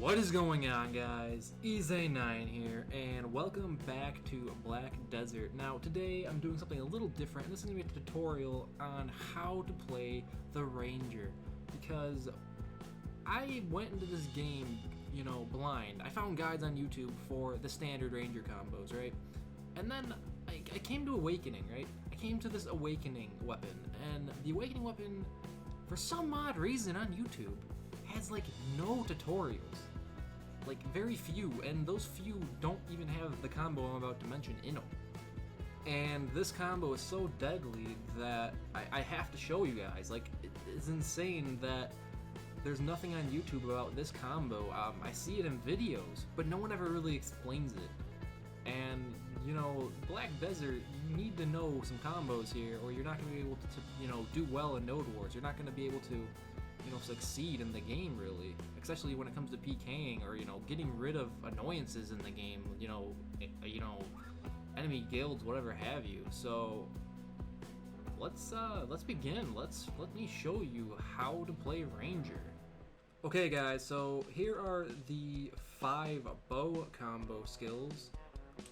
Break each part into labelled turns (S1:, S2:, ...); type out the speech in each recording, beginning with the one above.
S1: What is going on, guys? EZ9 here, and welcome back to Black Desert. Now, today I'm doing something a little different, and this is going to be a tutorial on how to play the Ranger, because I went into this game, blind. I found guides on YouTube for the standard Ranger combos, right? And then I came to Awakening, right? I came to this Awakening weapon, and the Awakening weapon, for some odd reason on YouTube, has like no tutorials. Like very few, and those few don't even have the combo I'm about to mention in them. And this combo is so deadly that I have to show you guys. Like, it's insane that there's nothing on YouTube about this combo. I see it in videos, but no one ever really explains it. And, Black Desert, you need to know some combos here, or you're not going to be able to, do well in Node Wars. You're not going to be able to succeed in the game, really, especially when it comes to PKing or getting rid of annoyances in the game, enemy guilds, whatever have you. So let's begin. Let me show you how to play Ranger. Okay, guys, so here are the 5 bow combo skills,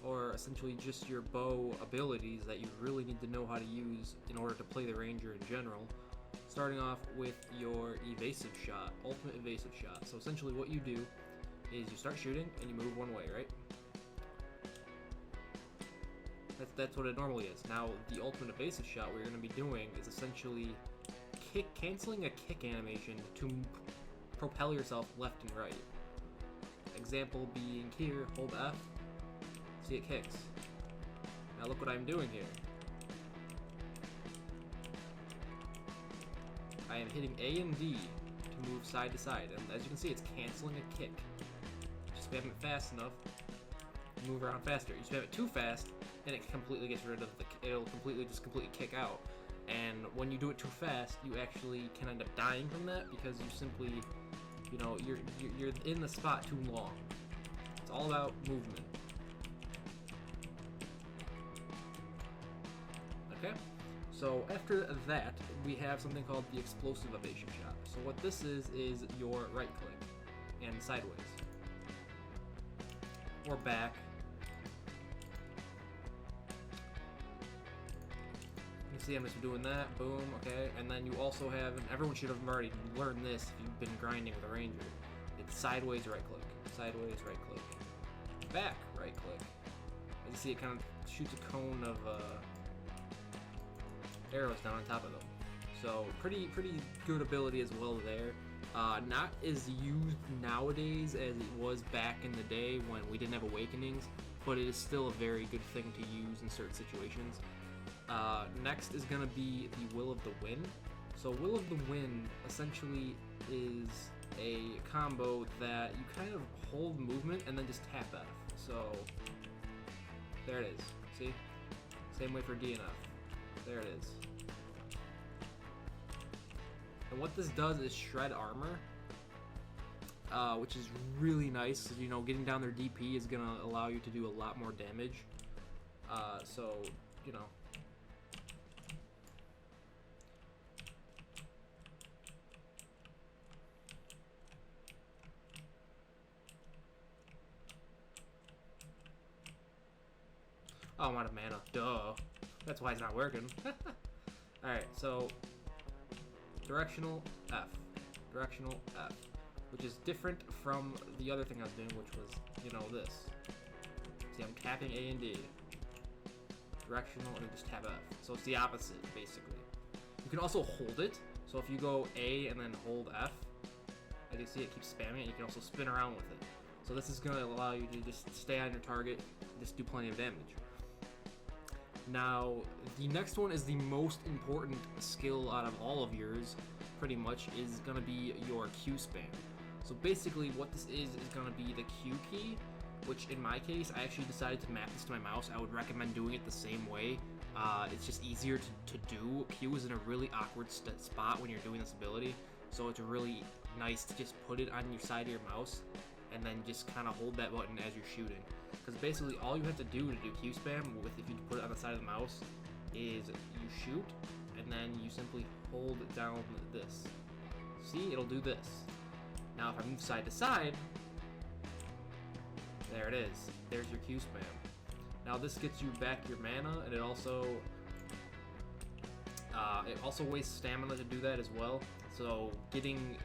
S1: or essentially just your bow abilities that you really need to know how to use in order to play the Ranger in general. Starting off with your evasive shot, ultimate evasive shot. So essentially what you do is you start shooting and you move one way, right? That's what it normally is. Now the ultimate evasive shot, what you're going to be doing is essentially canceling a kick animation to propel yourself left and right. Example being here, hold F, see it kicks. Now look what I'm doing here. I am hitting A and D to move side to side, and as you can see, it's canceling a kick. Just spam it fast enough, move around faster. You spam it too fast, and it completely gets rid of it'll completely kick out. And when you do it too fast, you actually can end up dying from that because you simply, you're in the spot too long. It's all about movement. Okay. So after that, we have something called the explosive evasion shot. So what this is your right click and sideways or back. You can see I'm just doing that, boom, okay. And then you also have, and everyone should have already learned this if you've been grinding with a Ranger. It's sideways right click, sideways right click, back right click. As you see, it kind of shoots a cone of arrows down on top of them. So pretty good ability as well there. Not as used nowadays as it was back in the day when we didn't have awakenings, but it is still a very good thing to use in certain situations. Next is going to be the Will of the Wind. So Will of the Wind essentially is a combo that you kind of hold movement and then just tap F. So there it is. See? Same way for D and F. There it is. And what this does is shred armor, which is really nice. Getting down their DP is going to allow you to do a lot more damage. So. Oh, I'm out of mana. Duh. That's why it's not working. Alright, so directional F, which is different from the other thing I was doing, which was, this. See, I'm tapping A and D, directional, and then just tap F. So it's the opposite, basically. You can also hold it, so if you go A and then hold F, as you see, it keeps spamming it, you can also spin around with it. So this is going to allow you to just stay on your target, just do plenty of damage. Now, the next one is the most important skill out of all of yours, pretty much, is going to be your Q spam. So basically what this is going to be the Q key, which in my case, I actually decided to map this to my mouse. I would recommend doing it the same way. It's just easier to do. Q is in a really awkward spot when you're doing this ability, so it's really nice to just put it on your side of your mouse and then just kind of hold that button as you're shooting. Because basically all you have to do to do Q spam, if you put it on the side of the mouse, is you shoot, and then you simply hold down this. See, it'll do this. Now if I move side to side, There it is. There's your Q spam. Now this gets you back your mana, and it also wastes stamina to do that as well. So getting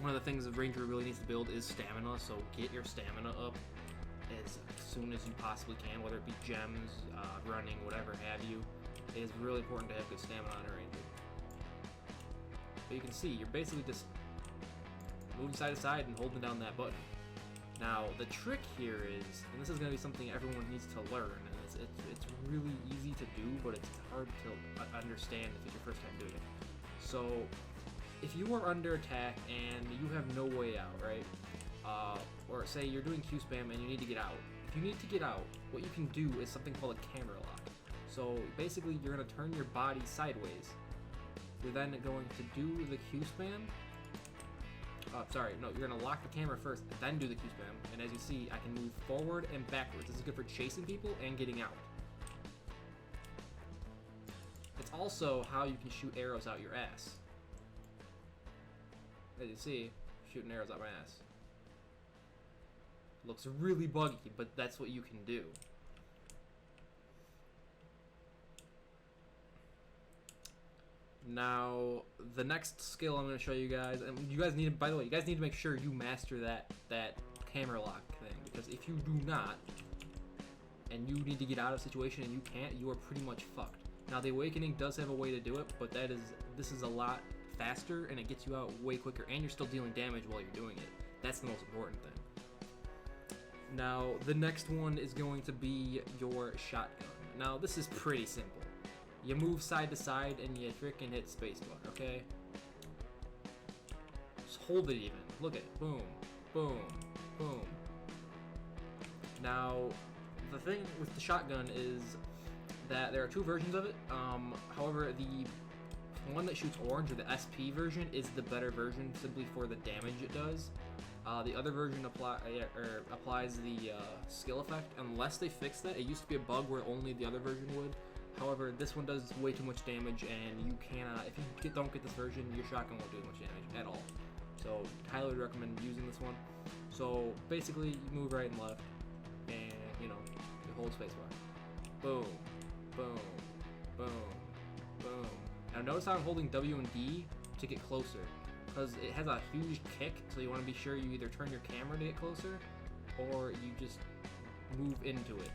S1: one of the things a ranger really needs to build is stamina. So get your stamina up as soon as you possibly can, whether it be gems, running, whatever have you. It is really important to have good stamina on a ranger. But you can see you're basically just moving side to side and holding down that button. Now the trick here is, and this is going to be something everyone needs to learn, and it's really easy to do, but it's hard to understand if it's your first time doing it. So if you are under attack and you have no way out, right? Or say you're doing Q spam and you need to get out. If you need to get out, what you can do is something called a camera lock. So basically you're going to turn your body sideways. You're then going to do the Q spam. You're going to lock the camera first, then do the Q spam. And as you see, I can move forward and backwards. This is good for chasing people and getting out. It's also how you can shoot arrows out your ass. As you see, shooting arrows out my ass. Looks really buggy, but that's what you can do. Now, the next skill I'm going to show you guys, and you guys need to, by the way, you guys need to make sure you master that camera lock thing, because if you do not, and you need to get out of a situation and you can't, you are pretty much fucked. Now, the Awakening does have a way to do it, but this is a lot faster, and it gets you out way quicker, and you're still dealing damage while you're doing it. That's the most important thing. Now, the next one is going to be your shotgun. Now, this is pretty simple. You move side to side and you frickin' hit spacebar, okay? Just hold it even. Look at it. Boom, boom, boom. Now, the thing with the shotgun is that there are two versions of it. However, the one that shoots orange, or the SP version, is the better version simply for the damage it does. The other version applies the skill effect, unless they fix that. It used to be a bug where only the other version would. However, this one does way too much damage, and you cannot, if you don't get this version, your shotgun won't do much damage at all. So, highly recommend using this one. So, basically, you move right and left, and, you hold spacebar. Boom, boom, boom, boom. Now, notice how I'm holding W and D to get closer, because it has a huge kick, so you want to be sure you either turn your camera to get closer, or you just move into it.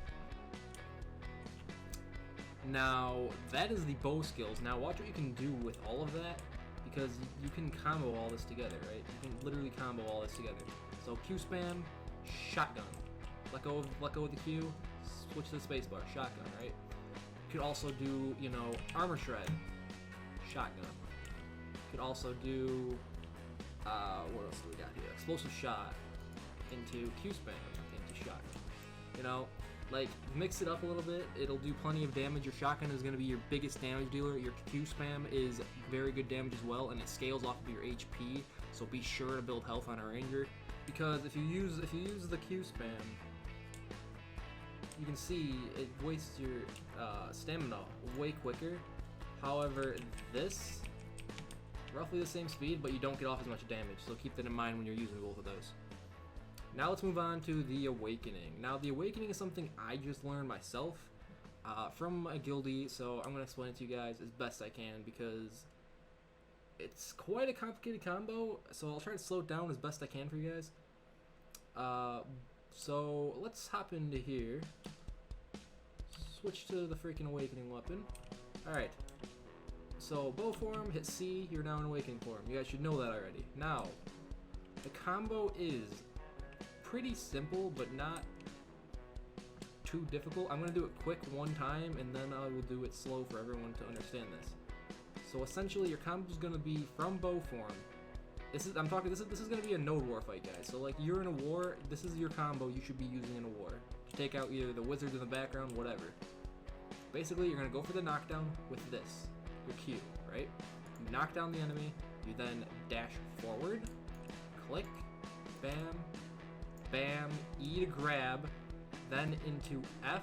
S1: Now, that is the bow skills. Now, watch what you can do with all of that, because you can combo all this together, right? You can literally combo all this together. So, Q spam, shotgun. Let go of the Q, switch to the spacebar, shotgun, right? You could also do, armor shred, shotgun. You could also do, what else do we got here? Explosive shot into Q spam, into shotgun. Like, mix it up a little bit. It'll do plenty of damage. Your shotgun is going to be your biggest damage dealer. Your Q spam is very good damage as well, and it scales off of your HP. So be sure to build health on a ranger, because if you use the Q spam, you can see it wastes your stamina way quicker. However, this roughly the same speed, but you don't get off as much damage. So keep that in mind when you're using both of those. Now let's move on to the Awakening. Now the Awakening is something I just learned myself from a guildie, so I'm going to explain it to you guys as best I can, because it's quite a complicated combo, so I'll try to slow it down as best I can for you guys. So let's hop into here. Switch to the freaking Awakening weapon. Alright. So bow form, hit C, you're now in Awakening form. You guys should know that already. Now, the combo is pretty simple, but not too difficult. I'm going to do it quick one time, and then I will do it slow for everyone to understand this. So essentially, your combo is going to be from bow form. This is going to be a node war fight, guys. So like, you're in a war, this is your combo you should be using in a war to take out either the wizards in the background, whatever. Basically, you're going to go for the knockdown with this, your Q, right? You knock down the enemy, you then dash forward, click, bam, bam, E to grab, then into F,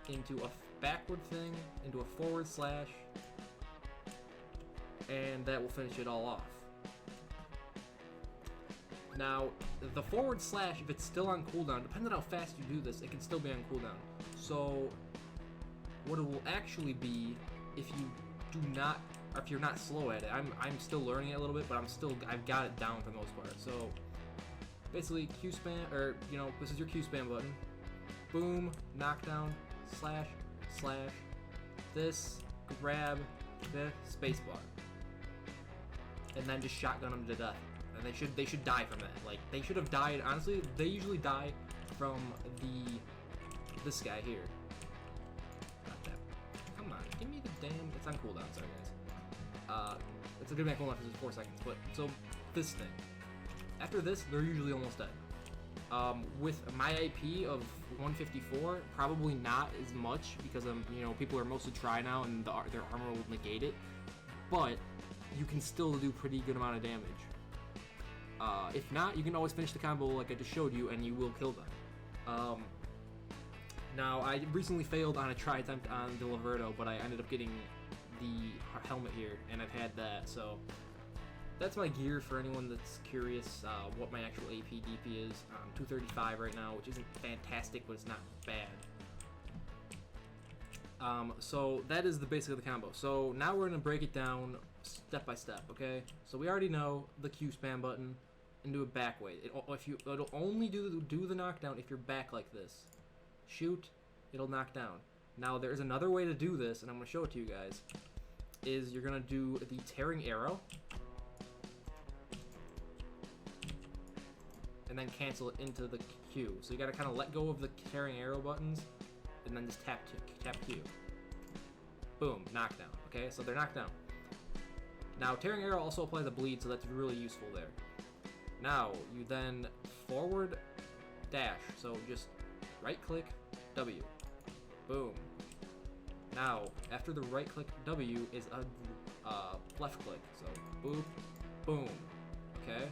S1: into a backward thing, into a forward slash, and that will finish it all off. Now, the forward slash, if it's still on cooldown, depending on how fast you do this, it can still be on cooldown. So, what it will actually be if you do not, or if you're not slow at it. I'm still learning it a little bit, but I've got it down for the most part. So, basically, Q spam, or, you know, this is your Q spam button. Boom, knockdown, slash, slash, this, grab, the spacebar. And then just shotgun them to death. And they should die from that. Like, they should have died, honestly, they usually die from this guy here. Got that. Come on, give me the damn, it's on cooldown, sorry guys. It's a good man cooldown for 4 seconds, but, so, this thing. After this, they're usually almost dead. With my AP of 154, probably not as much, because, you know, people are mostly try now, and their armor will negate it, but you can still do pretty good amount of damage. If not, you can always finish the combo like I just showed you, and you will kill them. Now, I recently failed on a try attempt on the Liberto, but I ended up getting the helmet here, and I've had that, so that's my gear for anyone that's curious what my actual AP DP is. 235 right now, which isn't fantastic, but it's not bad. So that is the basic of the combo. So now we're going to break it down step by step, okay? So we already know the Q spam button and do it back way. It'll only do the knockdown if you're back like this. Shoot, it'll knock down. Now there's another way to do this, and I'm going to show it to you guys. Is you're going to do the tearing arrow, and then cancel it into the Q. So you got to kind of let go of the tearing arrow buttons, and then just tap Q. Boom, knockdown. Okay, so they're knocked down. Now, tearing arrow also applies a bleed, so that's really useful there. Now, you then forward dash, so just right-click W. Boom. Now, after the right-click W is a left-click, so boop, boom. Okay.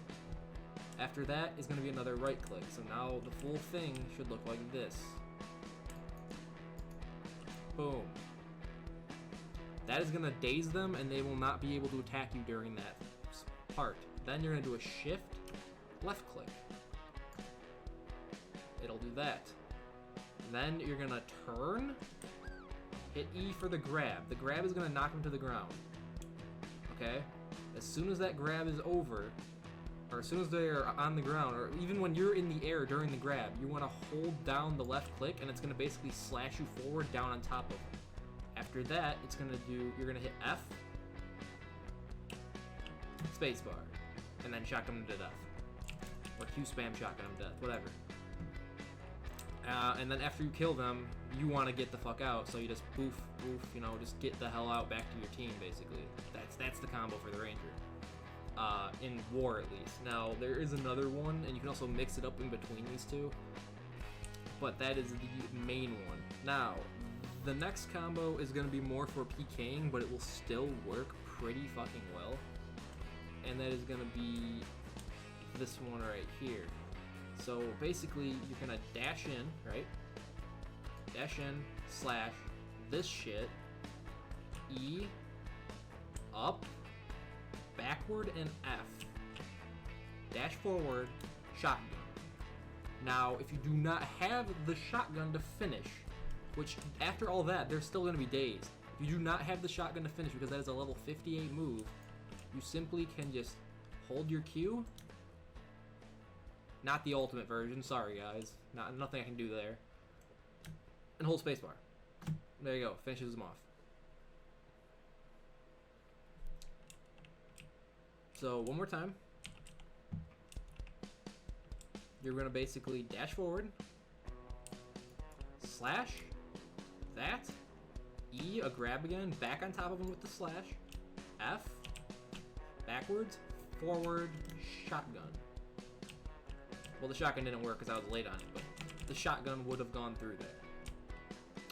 S1: After that is going to be another right-click, so now the full thing should look like this. Boom. That is going to daze them, and they will not be able to attack you during that part. Then you're going to do a shift, left click. It'll do that. Then you're going to turn, hit E for the grab. The grab is going to knock them to the ground. Okay? As soon as that grab is over, or as soon as they're on the ground, or even when you're in the air during the grab, you want to hold down the left click, and it's going to basically slash you forward down on top of them. After that, it's going to do, you're going to hit F, spacebar, and then shotgun them to death. Or Q spam shotgun them to death, whatever. And then after you kill them, you want to get the fuck out, so you just boof, boof, you know, just get the hell out back to your team, basically. That's the combo for the Ranger. In War, at least. Now, there is another one, and you can also mix it up in between these two, but that is the main one. Now, the next combo is going to be more for PKing, but it will still work pretty fucking well, and that is going to be this one right here. So, basically, you're going to dash in, right? Dash in, slash, this shit, E, up, backward, and F. Dash forward, shotgun. Now, if you do not have the shotgun to finish, which after all that, they're still going to be dazed. If you do not have the shotgun to finish, because that is a level 58 move, you simply can just hold your Q. Not the ultimate version, sorry guys. Nothing I can do there. And hold spacebar. There you go, finishes them off. So, one more time. You're going to basically dash forward, slash, that, E, a grab again, back on top of him with the slash, F, backwards, forward, shotgun. Well, the shotgun didn't work because I was late on it, but the shotgun would have gone through there.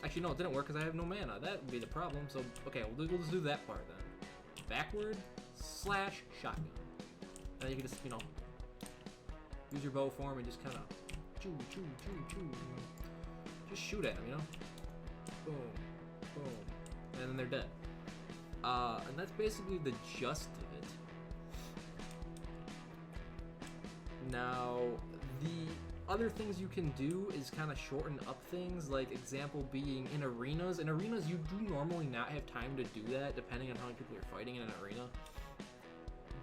S1: Actually, no, it didn't work because I have no mana. That would be the problem, so, okay, we'll just do that part then. Backward, slash, shotgun. And then you can just, you know, use your bow form and just kind of choo, choo, choo, choo, you know. Just shoot at them, you know? Boom, boom. And then they're dead. And that's basically the gist of it. Now, the other things you can do is kind of shorten up things, like example being in arenas. In arenas, you do normally not have time to do that, depending on how many people you're fighting in an arena.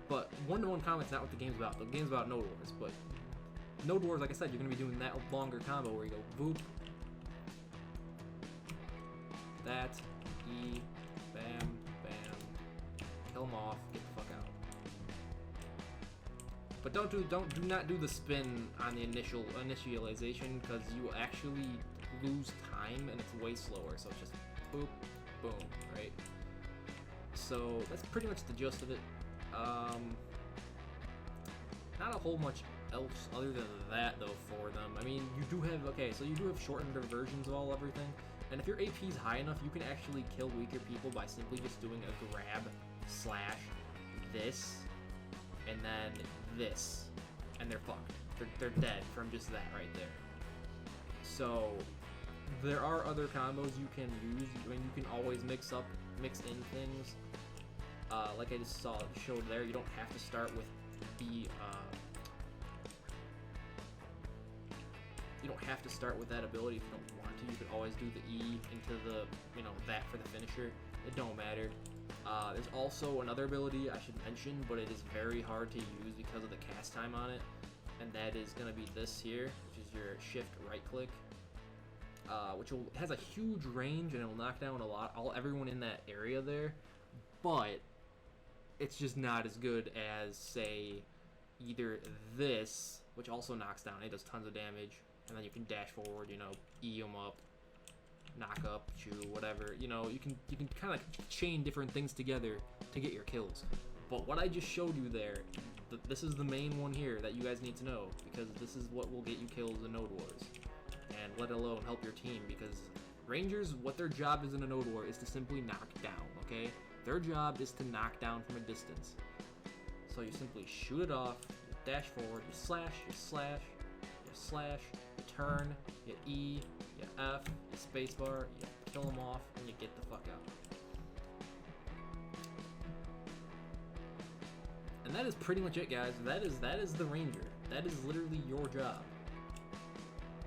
S1: But one-to-one combat's not what the game's about. The game's about Node Wars, but Node Wars, like I said, you're going to be doing that longer combo where you go boop, that, E, bam, bam, kill them off, get the fuck out. But do not do the spin on the initialization, because you actually lose time and it's way slower. So it's just boop, boom, right? So that's pretty much the gist of it. Not a whole much else other than that though for them. I mean, you do have you do have shortened versions of everything, and if your AP is high enough, you can actually kill weaker people by simply just doing a grab slash this and then this, and they're fucked. They're dead from just that right there. So there are other combos you can use. I mean, you can always mix in things. Like I just showed there, you don't have to start with the you don't have to start with that ability if you don't want to. You could always do the E into the, that for the finisher. It don't matter. There's also another ability I should mention, but it is very hard to use because of the cast time on it, and that is going to be this here, which is your shift right click, which has a huge range and it will knock down everyone in that area there, but it's just not as good as, say, either this, which also knocks down, it does tons of damage, and then you can dash forward, E them up, knock up, chew, whatever. You can kind of chain different things together to get your kills. But what I just showed you there, this is the main one here that you guys need to know, because this is what will get you kills in Node Wars, and let alone help your team, because Rangers, what their job is in a Node War is to simply knock down, okay? Their job is to knock down from a distance. So you simply shoot it off, you dash forward, you slash, you slash, you slash, you turn, you E, you F, you spacebar, you kill them off, and you get the fuck out. And that is pretty much it, guys. That is the Ranger. That is literally your job.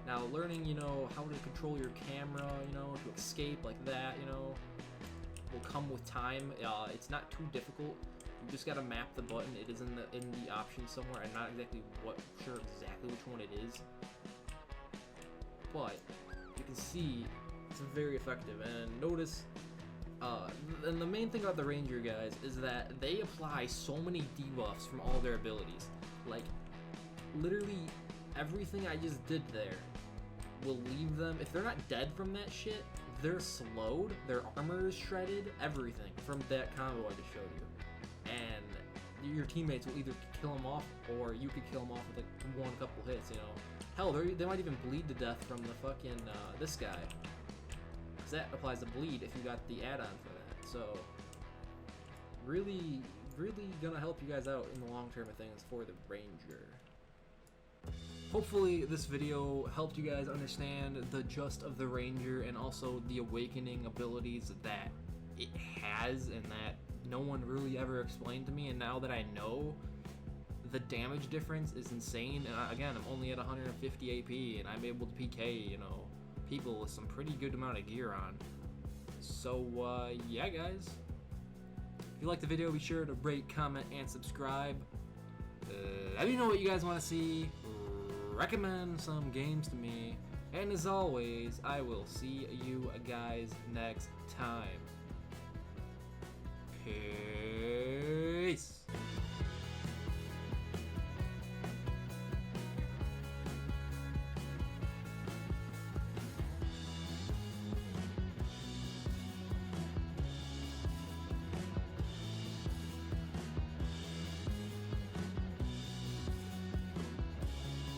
S1: Now, learning, how to control your camera, to escape like that, will come with time. It's not too difficult. You just gotta map the button. It is in the options somewhere. I'm not exactly sure exactly which one it is, but you can see it's very effective. And notice, and the main thing about the Ranger, guys, is that they apply so many debuffs from all their abilities. Like, literally everything I just did there will leave them, if they're not dead from that shit, they're slowed, their armor is shredded, everything from that combo I just showed you. And your teammates will either kill them off, or you could kill them off with like couple hits, Hell, they might even bleed to death from the fucking, this guy. Because that applies to bleed if you got the add-on for that. So, really, really gonna help you guys out in the long term of things for the Ranger. Hopefully this video helped you guys understand the gist of the Ranger, and also the awakening abilities that it has and that no one really ever explained to me. And now that I know, the damage difference is insane. And again, I'm only at 150 AP and I'm able to PK, people with some pretty good amount of gear on. So yeah, guys, if you liked the video, be sure to rate, comment, and subscribe. Let me know what you guys want to see. Recommend some games to me, and as always, I will see you guys next time. Peace.